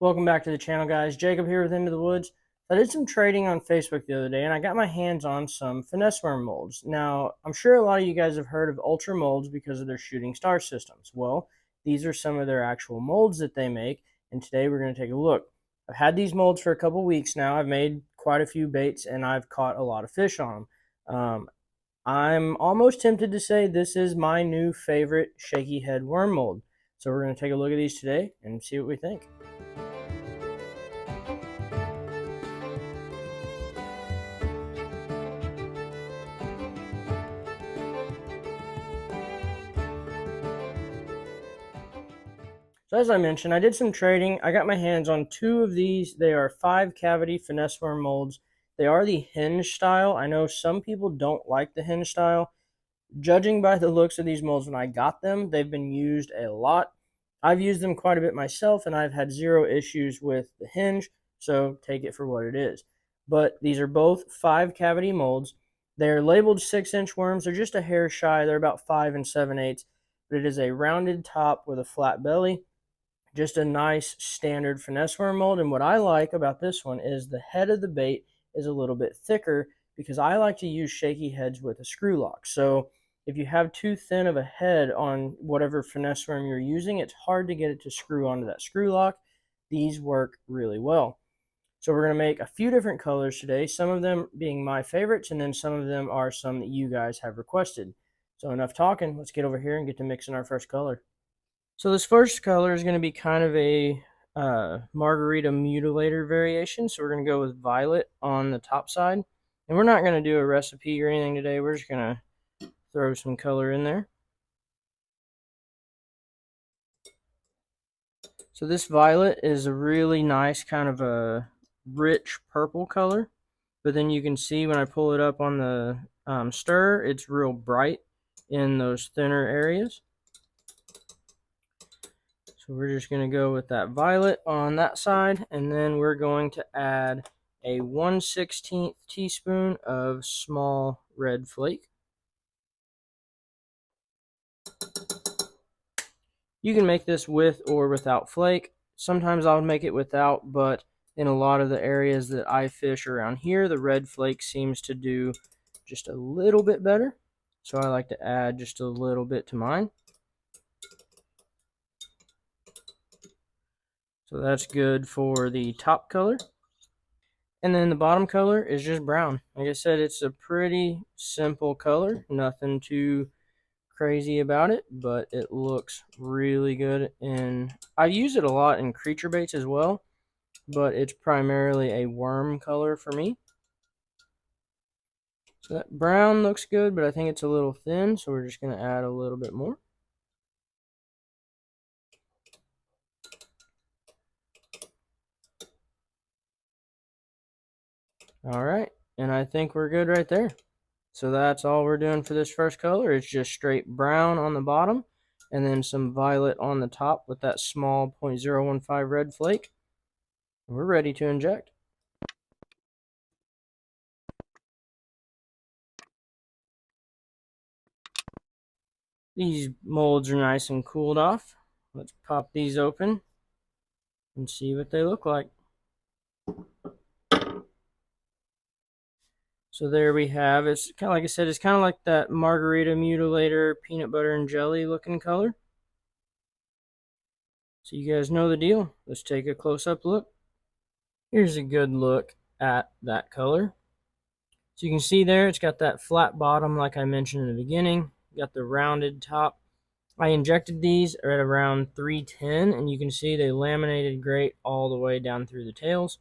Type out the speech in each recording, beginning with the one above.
Welcome back to the channel, guys. Jacob here with Into the Woods. I did some trading on Facebook the other day, and I got my hands on some finesse worm molds. Now, I'm sure a lot of you guys have heard of ultra molds because of their shooting star systems. Well, these are some of their actual molds that they make, and today we're going to take a look. I've had these molds for a couple weeks now. I've made quite a few baits, and I've caught a lot of fish on them. I'm almost tempted to say this is my new favorite shaky head worm mold. So we're going to take a look at these today and see what we think. So as I mentioned, I did some trading. I got my hands on two of these. They are 5-cavity finesse worm molds. They are the hinge style. I know some people don't like the hinge style. Judging by the looks of these molds when I got them, they've been used a lot. I've used them quite a bit myself, and I've had zero issues with the hinge, so take it for what it is. But these are both 5-cavity molds. They're labeled 6-inch worms. They're just a hair shy. They're about 5 7/8, but it is a rounded top with a flat belly. Just a nice standard finesse worm mold. And what I like about this one is the head of the bait is a little bit thicker because I like to use shaky heads with a screw lock. So if you have too thin of a head on whatever finesse worm you're using, it's hard to get it to screw onto that screw lock. These work really well. So we're going to make a few different colors today, some of them being my favorites, and then some of them are some that you guys have requested. So enough talking, let's get over here and get to mixing our first color. So this first color is going to be kind of a margarita mutilator variation. So we're going to go with violet on the top side. And we're not going to do a recipe or anything today. We're just going to throw some color in there. So this violet is a really nice kind of a rich purple color. But then you can see when I pull it up on the stir, it's real bright in those thinner areas. So we're just going to go with that violet on that side, and then we're going to add a 1/16 teaspoon of small red flake. You can make this with or without flake. Sometimes I'll make it without, but in a lot of the areas that I fish around here, the red flake seems to do just a little bit better. So I like to add just a little bit to mine. So that's good for the top color. And then the bottom color is just brown. Like I said, it's a pretty simple color. Nothing too crazy about it, but it looks really good. And I use it a lot in creature baits as well, but it's primarily a worm color for me. So that brown looks good, but I think it's a little thin, so we're just going to add a little bit more. All right, and I think we're good right there. So that's all we're doing for this first color. It's just straight brown on the bottom and then some violet on the top with that small 0.015 red flake. We're ready to inject. These molds are nice and cooled off. Let's pop these open and see what they look like. So there we have, it's kind of like I said, it's kind of like that margarita mutilator peanut butter and jelly looking color. So you guys know the deal. Let's take a close-up look. Here's a good look at that color. So you can see there, it's got that flat bottom like I mentioned in the beginning. Got the rounded top. I injected these at around 310, and you can see they laminated great all the way down through the tails.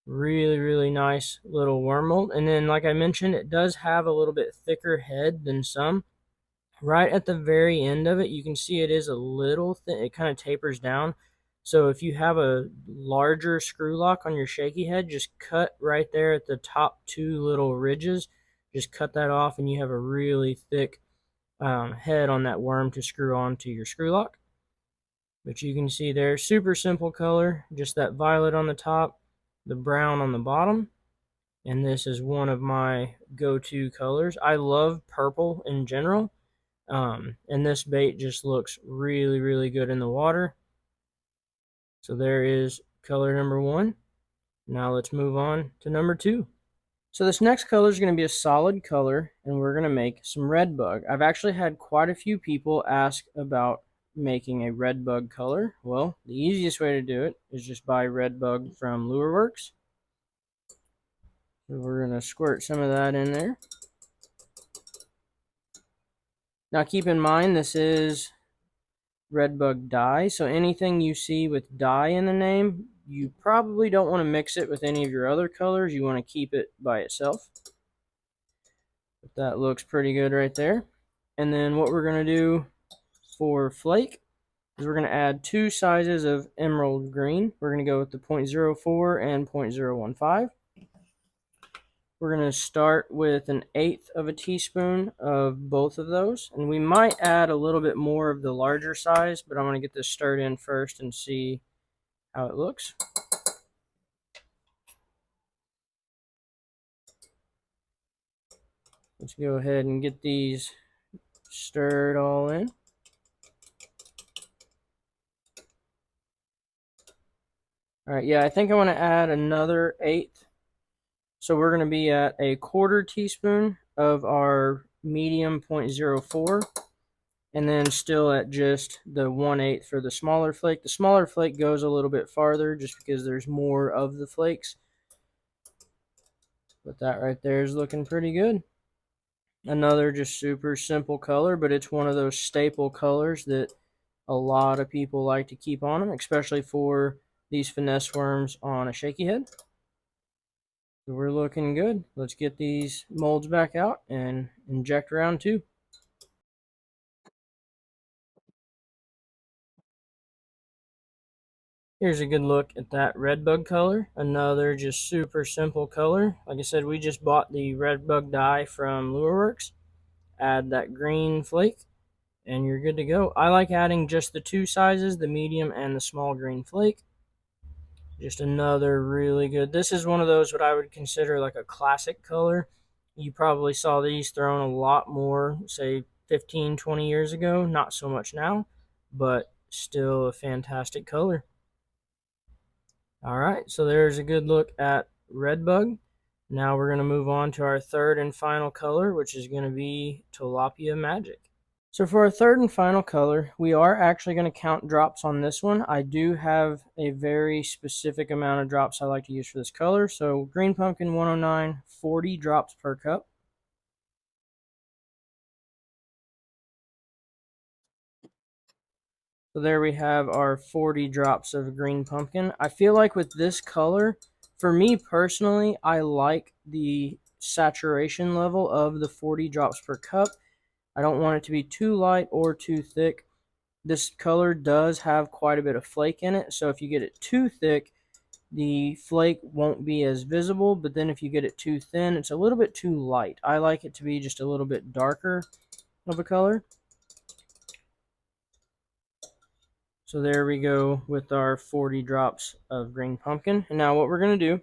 Really nice little worm mold. And then, like I mentioned, it does have a little bit thicker head than some. Right at the very end of it, you can see it is a little thin. It kind of tapers down. So if you have a larger screw lock on your shaky head, just cut right there at the top two little ridges. Just cut that off, and you have a really thick head on that worm to screw onto your screw lock. But you can see there, super simple color, just that violet on the top, the brown on the bottom, and this is one of my go-to colors. I love purple in general, and this bait just looks really good in the water. So there is color number 1. Now let's move on to number 2. So this next color is going to be a solid color, and we're going to make some red bug. I've actually had quite a few people ask about making a red bug color. Well, the easiest way to do it is just buy red bug from Lureworks. So we're going to squirt some of that in there. Now keep in mind this is red bug dye, so anything you see with dye in the name, you probably don't want to mix it with any of your other colors. You want to keep it by itself. But that looks pretty good right there. And then what we're going to do for flake is we're going to add 2 sizes of emerald green. We're going to go with the 0.04 and 0.015. We're going to start with 1/8 of a teaspoon of both of those. And we might add a little bit more of the larger size, but I'm going to get this stirred in first and see how it looks. Let's go ahead and get these stirred all in. All right, yeah, I think I want to add another 1/8. So we're going to be at 1/4 teaspoon of our medium 0.04, and then still at just the 1/8 for the smaller flake. The smaller flake goes a little bit farther just because there's more of the flakes. But that right there is looking pretty good. Another just super simple color, but it's one of those staple colors that a lot of people like to keep on them, especially for these finesse worms on a shaky head. So we're looking good. Let's get these molds back out and inject round 2. Here's a good look at that red bug color. Another just super simple color. Like I said, we just bought the red bug dye from Lureworks. Add that green flake and you're good to go. I like adding just the 2 sizes, the medium and the small green flake. Just another really good. This is one of those what I would consider like a classic color. You probably saw these thrown a lot more, say 15, 20 years ago. Not so much now, but still a fantastic color. All right, so there's a good look at red bug. Now we're going to move on to our third and final color, which is going to be Tilapia Magic. So for our third and final color, we are actually going to count drops on this one. I do have a very specific amount of drops I like to use for this color. So green pumpkin 109, 40 drops per cup. So there we have our 40 drops of green pumpkin. I feel like with this color, for me personally, I like the saturation level of the 40 drops per cup. I don't want it to be too light or too thick. This color does have quite a bit of flake in it, so if you get it too thick, the flake won't be as visible, but then if you get it too thin, it's a little bit too light. I like it to be just a little bit darker of a color. So there we go with our 40 drops of green pumpkin. And now what we're going to do,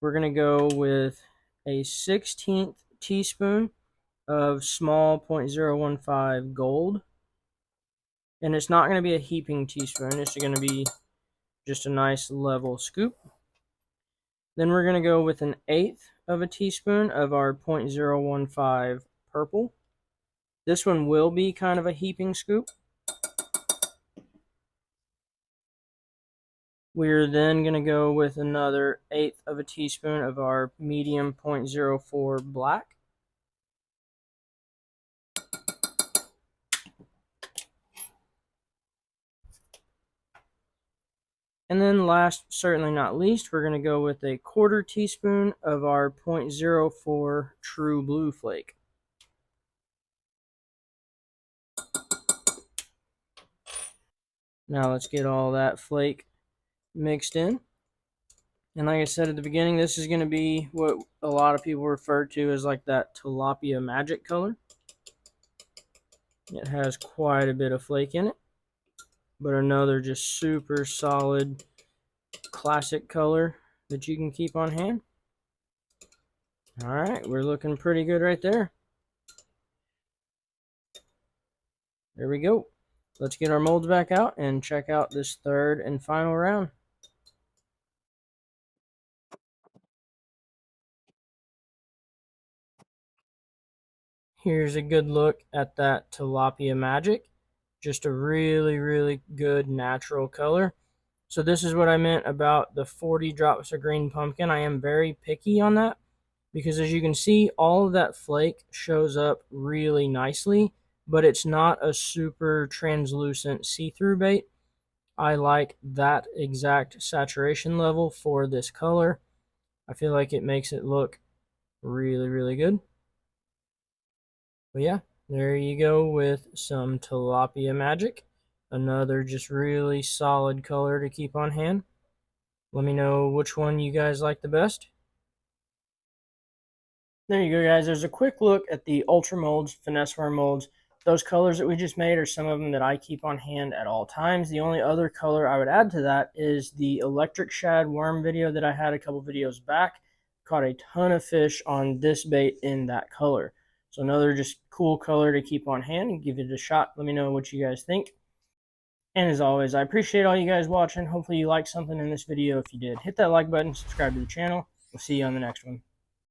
we're going to go with a 1/16 teaspoon of small 0.015 gold. And it's not going to be a heaping teaspoon. It's going to be just a nice level scoop. Then we're going to go with 1/8 of a teaspoon of our 0.015 purple. This one will be kind of a heaping scoop. We're then going to go with another 1/8 of a teaspoon of our medium 0.04 black. And then last, certainly not least, we're going to go with 1/4 teaspoon of our 0.04 true blue flake. Now let's get all that flake mixed in. And like I said at the beginning, this is going to be what a lot of people refer to as like that Tilapia Magic color. It has quite a bit of flake in it, but another just super solid classic color that you can keep on hand. All right, we're looking pretty good right there. There we go. Let's get our molds back out and check out this third and final round. Here's a good look at that Tilapia Magic. Just a really, really good natural color. So this is what I meant about the 40 drops of green pumpkin. I am very picky on that because as you can see, all of that flake shows up really nicely, but it's not a super translucent see-through bait. I like that exact saturation level for this color. I feel like it makes it look really, really good. But yeah, there you go with some Tilapia Magic. Another just really solid color to keep on hand. Let me know which one you guys like the best. There you go, guys. There's a quick look at the Ultra molds, Finesse worm molds. Those colors that we just made are some of them that I keep on hand at all times. The only other color I would add to that is the electric shad worm video that I had a couple videos back. Caught a ton of fish on this bait in that color. So another just cool color to keep on hand and give it a shot. Let me know what you guys think. And as always, I appreciate all you guys watching. Hopefully you liked something in this video. If you did, hit that like button, subscribe to the channel. We'll see you on the next one.